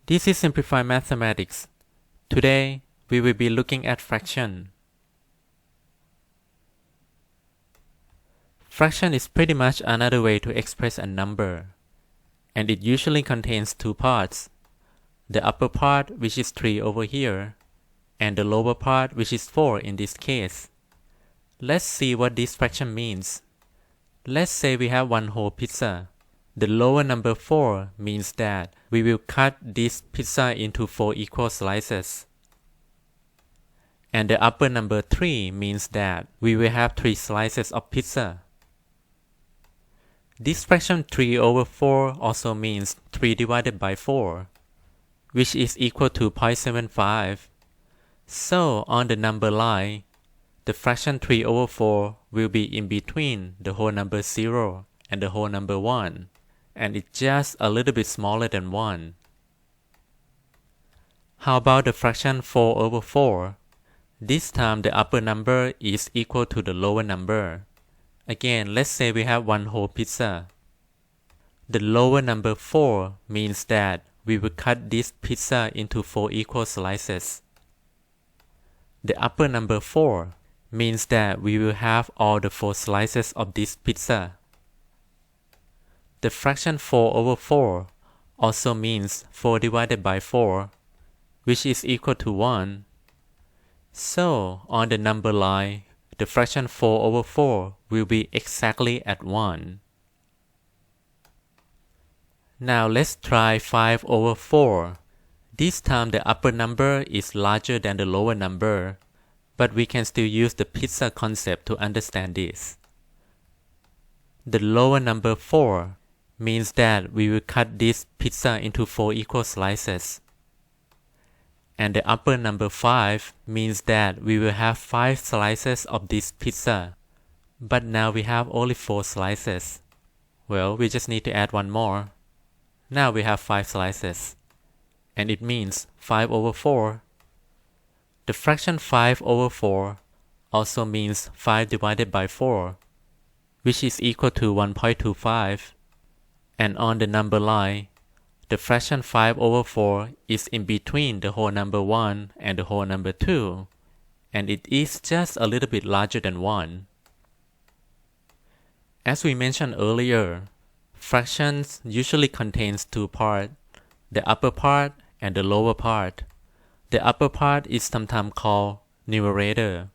This is Simplified Mathematics. Today, we will be looking at fraction. Fraction is pretty much another way to express a number, and it usually contains two parts. The upper part, which is 3 over here, and the lower part, which is 4 in this case. Let's see what this fraction means. Let's say we have one whole pizza. The lower number 4 means that we will cut this pizza into 4 equal slices. And the upper number 3 means that we will have 3 slices of pizza. This fraction 3 over 4 also means 3 divided by 4, which is equal to 0.75. So on the number line, the fraction 3 over 4 will be in between the whole number 0 and the whole number 1. And it's just a little bit smaller than 1. How about the fraction 4 over 4? This time the upper number is equal to the lower number. Again, let's say we have one whole pizza. The lower number 4 means that we will cut this pizza into 4 equal slices. The upper number 4 means that we will have all the 4 slices of this pizza. The fraction 4 over 4 also means 4 divided by 4, which is equal to 1. So, on the number line, the fraction 4 over 4 will be exactly at 1. Now let's try 5 over 4. This time the upper number is larger than the lower number, but we can still use the pizza concept to understand this. The lower number 4 means that we will cut this pizza into 4 equal slices. And the upper number 5 means that we will have 5 slices of this pizza. But now we have only 4 slices. Well, we just need to add one more. Now we have 5 slices. And it means 5 over 4. The fraction 5 over 4 also means 5 divided by 4, which is equal to 1.25. And on the number line, the fraction 5 over 4 is in between the whole number 1 and the whole number 2, and it is just a little bit larger than 1. As we mentioned earlier, fractions usually contains two parts, the upper part and the lower part. The upper part is sometimes called numerator,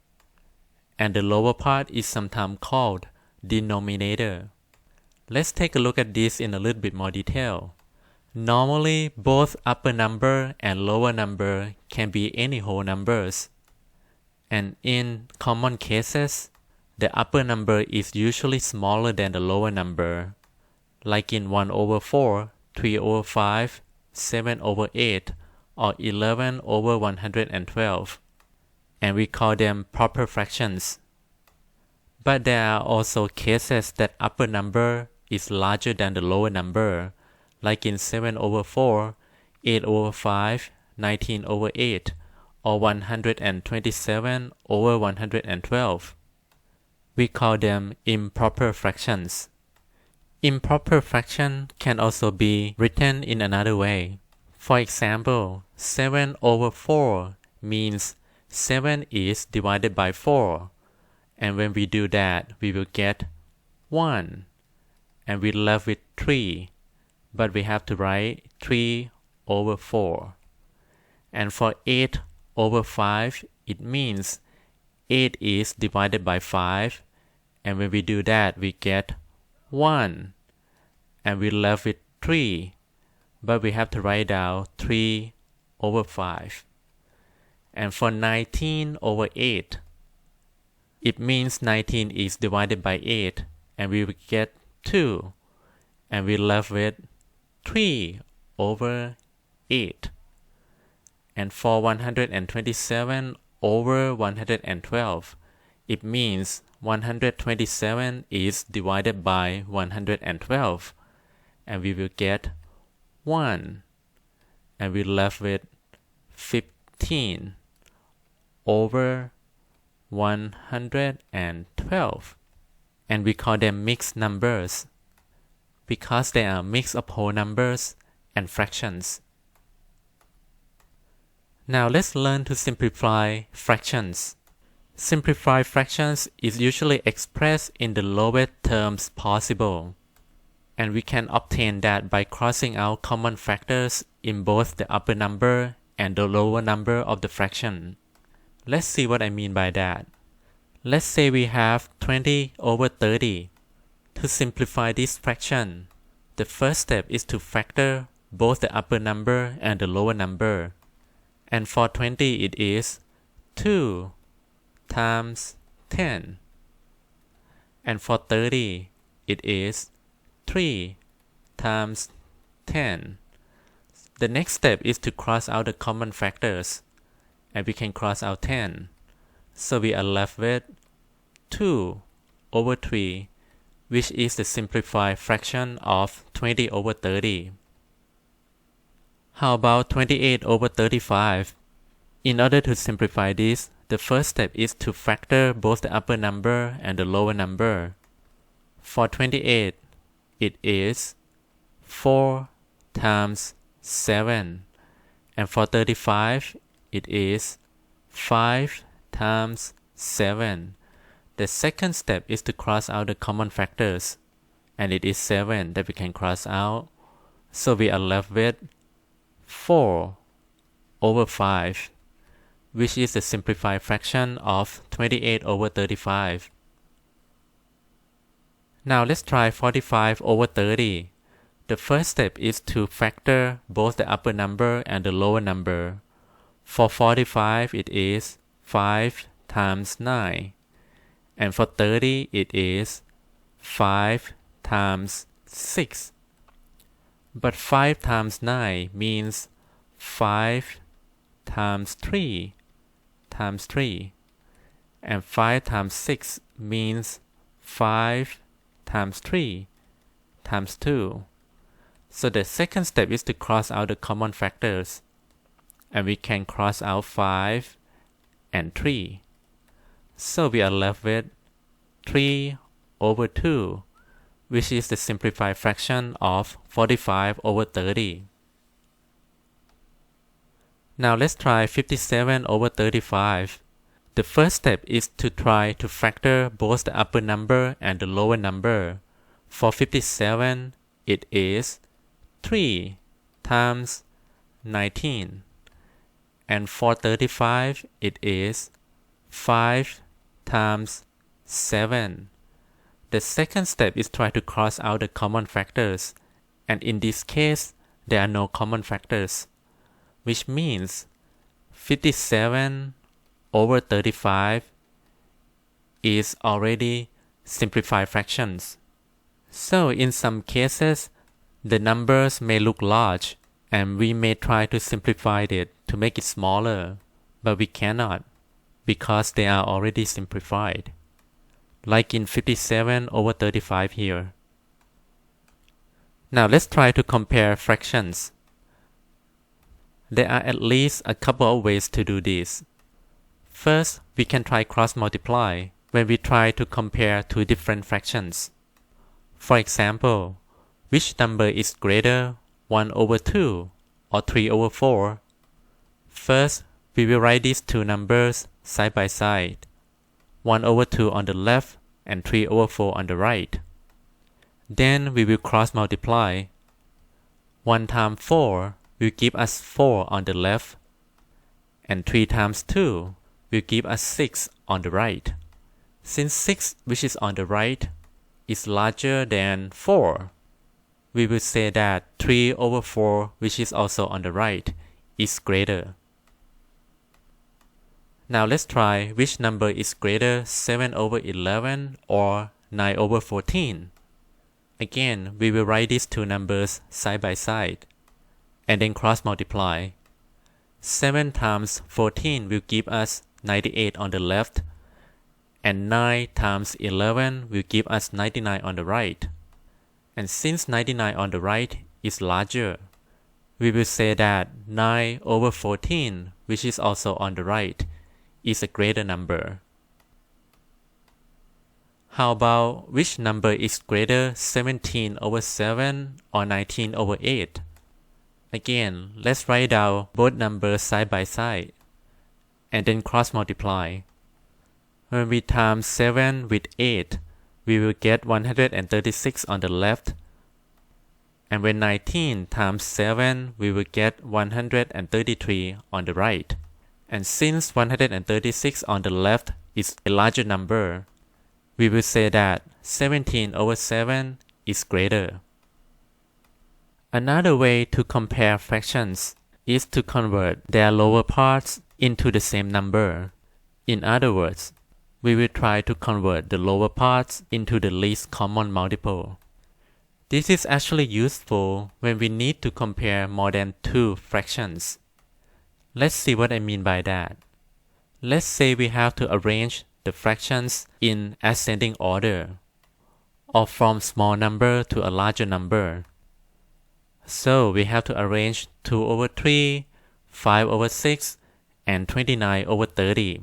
and the lower part is sometimes called denominator. Let's take a look at this in a little bit more detail. Normally, both upper number and lower number can be any whole numbers. And in common cases, the upper number is usually smaller than the lower number, like in 1 over 4, 3 over 5, 7 over 8, or 11 over 112. And we call them proper fractions. But there are also cases that upper number is larger than the lower number, like in 7 over 4, 8 over 5, 19 over 8, or 127 over 112. We call them improper fractions. Improper fraction can also be written in another way. For example, 7 over 4 means 7 is divided by 4, and when we do that, we will get 1. And we're left with 3, but we have to write 3 over 4. And for 8 over 5, it means 8 is divided by 5, and when we do that, we get 1. And we're left with 3, but we have to write down 3 over 5. And for 19 over 8, it means 19 is divided by 8, and we will get 2, and we're left with 3 over 8. And for 127 over 112, it means 127 is divided by 112, and we will get 1, and we're left with 15 over 112. And we call them mixed numbers because they are a mix of whole numbers and fractions. Now let's learn to simplify fractions. Simplified fractions is usually expressed in the lowest terms possible, and we can obtain that by crossing out common factors in both the upper number and the lower number of the fraction. Let's see what I mean by that. Let's say we have 20 over 30. To simplify this fraction, the first step is to factor both the upper number and the lower number. And for 20 it is 2 times 10. And for 30 it is 3 times 10. The next step is to cross out the common factors, and we can cross out 10. So we are left with 2 over 3, which is the simplified fraction of 20 over 30. How about 28 over 35? In order to simplify this, the first step is to factor both the upper number and the lower number. For 28, it is 4 times 7. And for 35, it is 5 times 7. The second step is to cross out the common factors, and it is 7 that we can cross out. So we are left with 4 over 5, which is the simplified fraction of 28 over 35. Now let's try 45 over 30. The first step is to factor both the upper number and the lower number. For 45 it is 5 times 9. And for 30 it is 5 times 6. But 5 times 9 means 5 times 3 times 3. And 5 times 6 means 5 times 3 times 2. So the second step is to cross out the common factors, and we can cross out 5 and 3. So we are left with 3 over 2, which is the simplified fraction of 45 over 30. Now let's try 57 over 35. The first step is to try to factor both the upper number and the lower number. For 57, it is 3 times 19. And for 35, it is 5 times 7. The second step is try to cross out the common factors, and in this case, there are no common factors, which means 57 over 35 is already simplified fractions. So in some cases, the numbers may look large, and we may try to simplify it to make it smaller, but we cannot, because they are already simplified, like in 57 over 35 here. Now let's try to compare fractions. There are at least a couple of ways to do this. First, we can try cross multiply when we try to compare two different fractions. For example, which number is greater, 1 over 2 or 3 over 4? First, we will write these two numbers side by side, 1 over 2 on the left and 3 over 4 on the right. Then we will cross multiply. 1 times 4 will give us 4 on the left, and 3 times 2 will give us 6 on the right. Since 6, which is on the right, is larger than 4, we will say that 3 over 4, which is also on the right, is greater. Now let's try which number is greater, 7 over 11 or 9 over 14. Again, we will write these two numbers side by side, and then cross multiply. 7 times 14 will give us 98 on the left, and 9 times 11 will give us 99 on the right. And since 99 on the right is larger, we will say that 9 over 14, which is also on the right, is a greater number. How about which number is greater, 17 over 7 or 19 over 8? Again, let's write down both numbers side by side and then cross multiply. When we times 7 with 8, we will get 136 on the left. And when 19 times 7, we will get 133 on the right. And since 136 on the left is a larger number, we will say that 17 over 7 is greater. Another way to compare fractions is to convert their lower parts into the same number. In other words, we will try to convert the lower parts into the least common multiple. This is actually useful when we need to compare more than two fractions. Let's see what I mean by that. Let's say we have to arrange the fractions in ascending order, or from small number to a larger number. So we have to arrange 2 over 3, 5 over 6, and 29 over 30.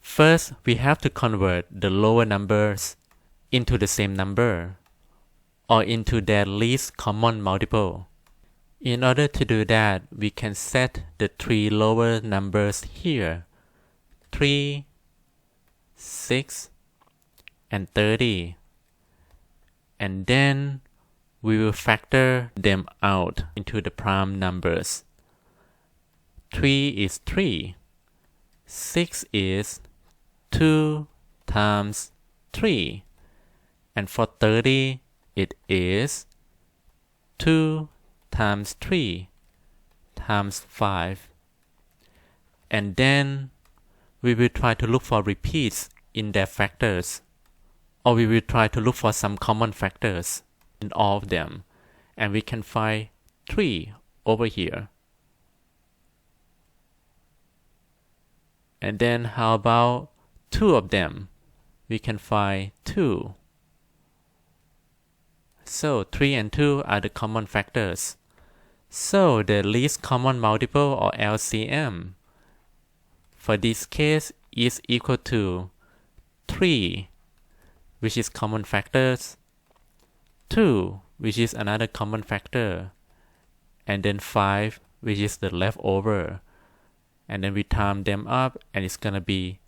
First, we have to convert the lower numbers into the same number, or into their least common multiple. In order to do that, we can set the three lower numbers here, 3, 6, and 30. And then we will factor them out into the prime numbers. 3 is 3. 6 is 2 times 3. And for 30, it is 2 times 3 times 5. And then we will try to look for repeats in their factors, or we will try to look for some common factors in all of them, and we can find 3 over here. And then how about 2 of them? We can find 2. So 3 and 2 are the common factors. So the least common multiple, or LCM, for this case is equal to 3, which is common factors, 2, which is another common factor, and then 5, which is the leftover. And then we time them up, and it's gonna be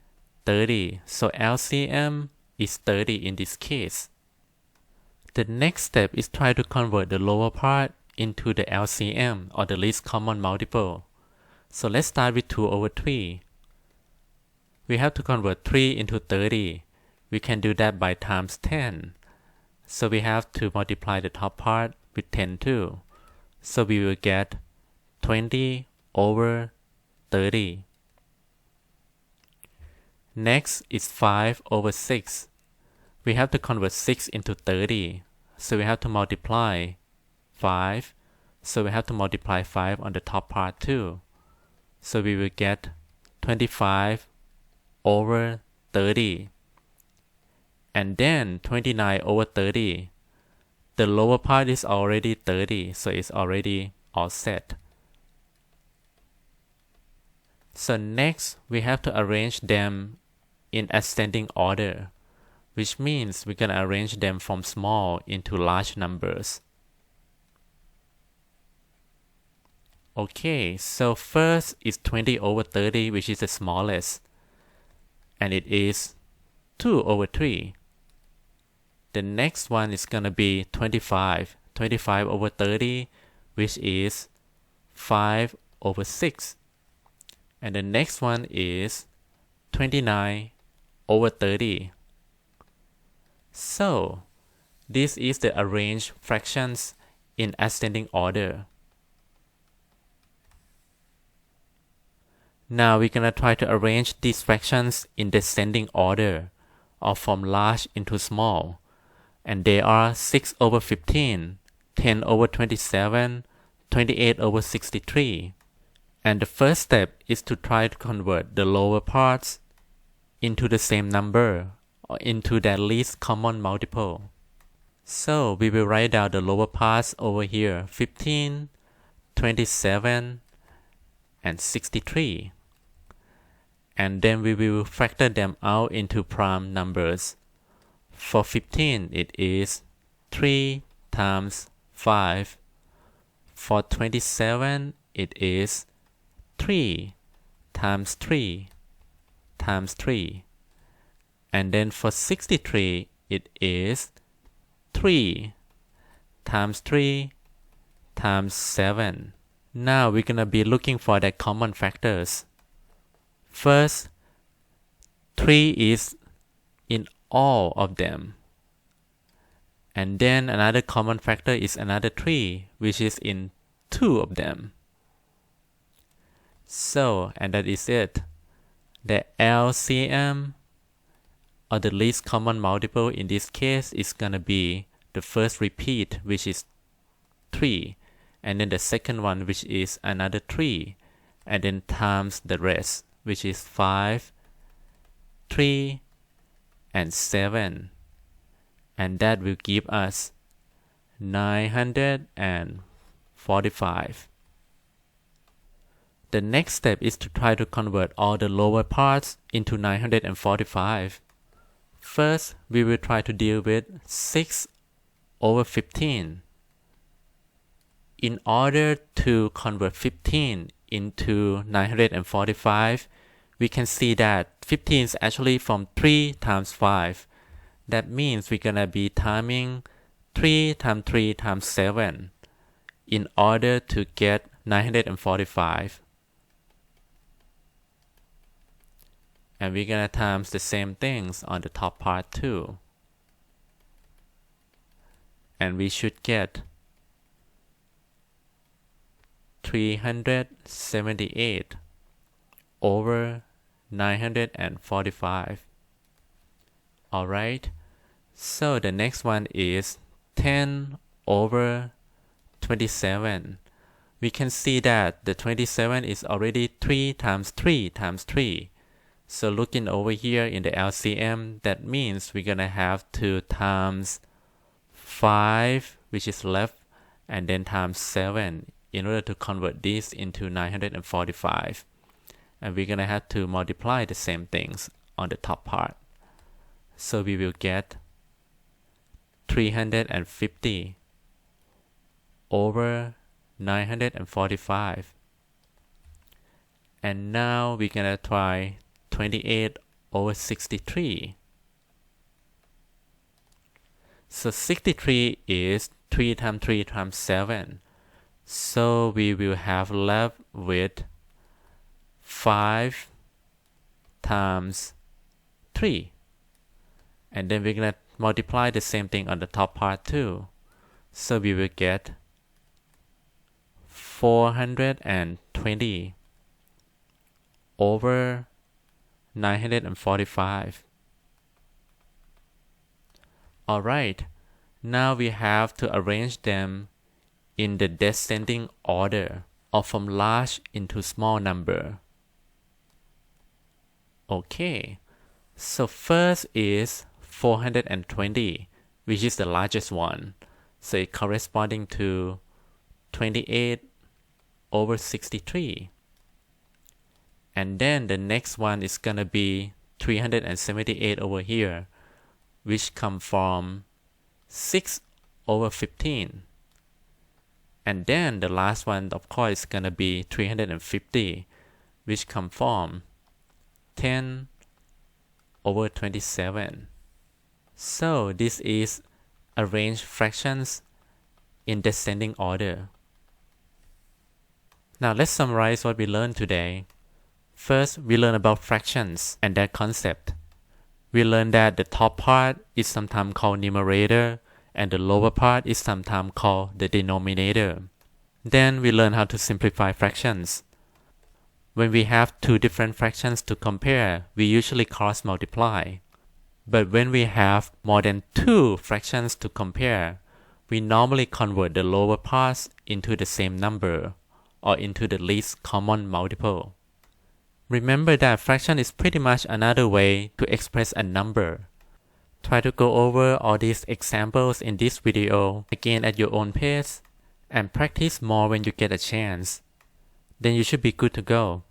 30. So LCM is 30 in this case. The next step is try to convert the lower part into the LCM, or the least common multiple. So let's start with 2 over 3. We have to convert 3 into 30. We can do that by times 10. So we have to multiply the top part with 10 too. So we will get 20 over 30. Next is 5 over 6. We have to convert 6 into 30. So we have to multiply 5. So we have to multiply 5 on the top part too. So we will get 25 over 30. And then 29 over 30. The lower part is already 30, so it's already all set. So next, we have to arrange them in ascending order, which means we can arrange them from small into large numbers. Okay, so first is 20 over 30, which is the smallest, and it is 2 over 3. The next one is gonna be 25 over 30, which is 5 over 6. And the next one is 29 over 30. So, this is the arranged fractions in ascending order. Now we're gonna try to arrange these fractions in descending order, or from large into small. And they are 6 over 15, 10 over 27, 28 over 63. And the first step is to try to convert the lower parts into the same number, or into their least common multiple. So we will write down the lower parts over here, 15, 27, and 63. And then we will factor them out into prime numbers. For 15, it is 3 times 5. For 27, it is 3 times 3 times 3. And then for 63, it is 3 times 3 times 7. Now we're gonna be looking for the common factors. First, 3 is in all of them. And then another common factor is another 3, which is in 2 of them. So, and that is it. The LCM, or the least common multiple in this case, is gonna be the first repeat, which is 3, and then the second one, which is another 3, and then times the rest, which is 5, 3, and 7. And that will give us 945. The next step is to try to convert all the lower parts into 945. First, we will try to deal with 6 over 15. In order to convert 15 into 945, we can see that 15 is actually from 3 times 5. That means we're gonna be timing 3 times 3 times 7 in order to get 945. And we're gonna times the same things on the top part too. And we should get 378 over 945. Alright, so the next one is 10 over 27. We can see that the 27 is already 3 times 3 times 3. So looking over here in the LCM, that means we're gonna have to times 5, which is left, and then times 7 in order to convert this into 945. And we're gonna have to multiply the same things on the top part. So we will get 350 over 945. And now we're gonna try 28 over 63. So 63 is 3 times 3 times 7. So we will have left with 5 times 3. And then we're gonna multiply the same thing on the top part too. So we will get 420 over 945. Alright, now we have to arrange them in the descending order, or from large into small number. Okay, so first is 420, which is the largest one. So it corresponding to 28 over 63. And then the next one is gonna be 378 over here, which come from 6 over 15. And then the last one, of course, is gonna be 350, which come from 10 over 27. So this is arranged fractions in descending order. Now let's summarize what we learned today. First, we learned about fractions and their concept. We learned that the top part is sometimes called numerator and the lower part is sometimes called the denominator. Then we learned how to simplify fractions. When we have two different fractions to compare, we usually cross multiply. But when we have more than two fractions to compare, we normally convert the lower parts into the same number or into the least common multiple. Remember that fraction is pretty much another way to express a number. Try to go over all these examples in this video again at your own pace and practice more when you get a chance. Then you should be good to go.